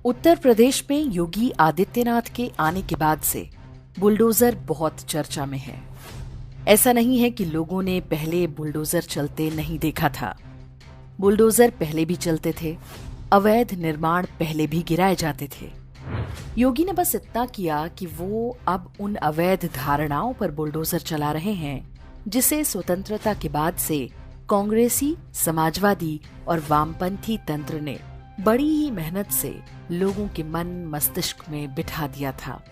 उत्तर प्रदेश में योगी आदित्यनाथ के आने के बाद से बुलडोजर बहुत चर्चा में है। ऐसा नहीं है कि लोगों ने पहले बुलडोजर चलते नहीं देखा था। बुलडोजर पहले भी चलते थे, अवैध निर्माण पहले भी गिराए जाते थे। योगी ने बस इतना किया कि वो अब उन अवैध धारणाओं पर बुलडोजर चला रहे हैं जिसे स्वतंत्रता के बाद से कांग्रेसी, समाजवादी और वामपंथी तंत्र ने बड़ी ही मेहनत से लोगों के मन मस्तिष्क में बिठा दिया था।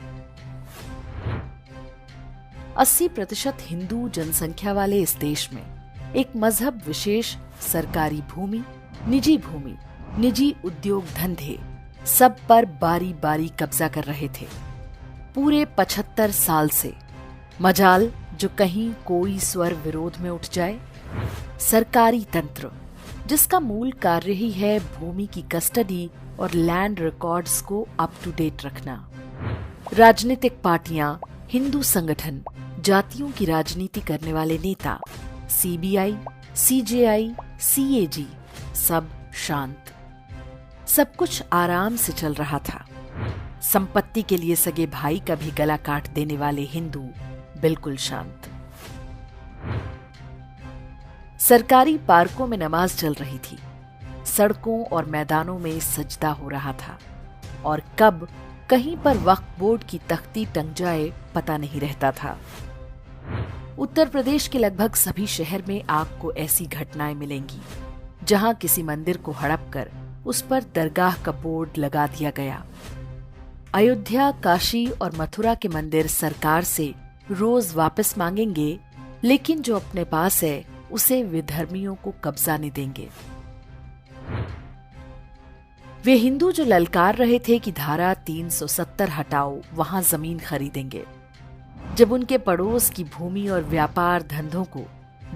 80% हिंदू जनसंख्या वाले इस देश में एक मजहब विशेष सरकारी भूमि, निजी उद्योग धंधे सब पर बारी बारी कब्जा कर रहे थे पूरे 75 साल से। मजाल जो कहीं कोई स्वर विरोध में उठ जाए। सरकारी तंत्र जिसका मूल कार्य ही है भूमि की कस्टडी और लैंड रिकॉर्ड्स को अप टू डेट रखना। राजनीतिक पार्टियां, हिंदू संगठन, जातियों की राजनीति करने वाले नेता, सीबीआई, सीजेआई, सीएजी सब शांत। सब कुछ आराम से चल रहा था। संपत्ति के लिए सगे भाई का भी गला काट देने वाले हिंदू बिल्कुल शांत। सरकारी पार्कों में नमाज चल रही थी, सड़कों और मैदानों में सजदा हो रहा था और कब कहीं पर वक्फ बोर्ड की तख्ती टंग जाए पता नहीं रहता था। उत्तर प्रदेश के लगभग सभी शहर में आपको ऐसी घटनाएं मिलेंगी जहां किसी मंदिर को हड़प कर उस पर दरगाह का बोर्ड लगा दिया गया। अयोध्या, काशी और मथुरा के मंदिर सरकार से रोज वापस मांगेंगे, लेकिन जो अपने पास है उसे विधर्मियों को कब्जा नहीं देंगे। वे हिंदू जो ललकार रहे थे कि धारा 370 हटाओ, वहां जमीन खरीदेंगे। जब उनके पड़ोस की भूमि और व्यापार धंधों को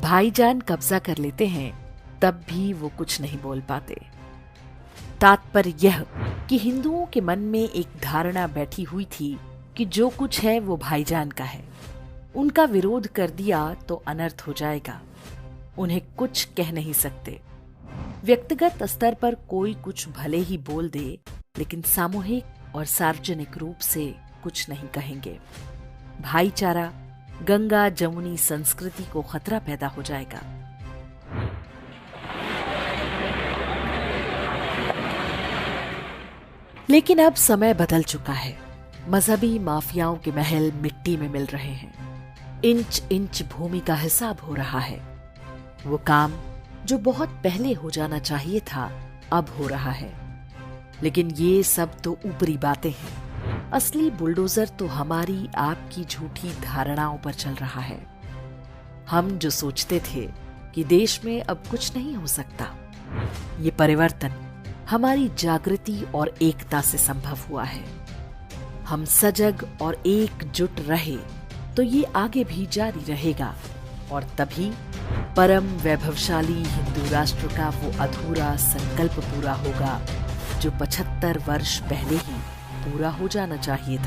भाईजान कब्जा कर लेते हैं तब भी वो कुछ नहीं बोल पाते। तात्पर्य यह कि हिंदुओं के मन में एक धारणा बैठी हुई थी कि जो कुछ है वो भाईजान का है। उनका विरोध कर दिया तो अनर्थ हो जाएगा। उन्हें कुछ कह नहीं सकते। व्यक्तिगत स्तर पर कोई कुछ भले ही बोल दे, लेकिन सामूहिक और सार्वजनिक रूप से कुछ नहीं कहेंगे। भाईचारा, गंगा जमुनी संस्कृति को खतरा पैदा हो जाएगा। लेकिन अब समय बदल चुका है। मजहबी माफियाओं के महल मिट्टी में मिल रहे हैं। इंच इंच भूमि का हिसाब हो रहा है। वो काम जो बहुत पहले हो जाना चाहिए था अब हो रहा है। लेकिन ये सब तो ऊपरी बातें हैं। असली बुलडोजर तो हमारी आपकी झूठी धारणाओं पर चल रहा है। हम जो सोचते थे कि देश में अब कुछ नहीं हो सकता, ये परिवर्तन हमारी जागृति और एकता से संभव हुआ है। हम सजग और एकजुट रहे तो ये आगे भी जारी रहेगा और तभी परम वैभवशाली हिंदू राष्ट्र का वो अधूरा संकल्प पूरा होगा जो 75 वर्ष पहले ही पूरा हो जाना चाहिए था।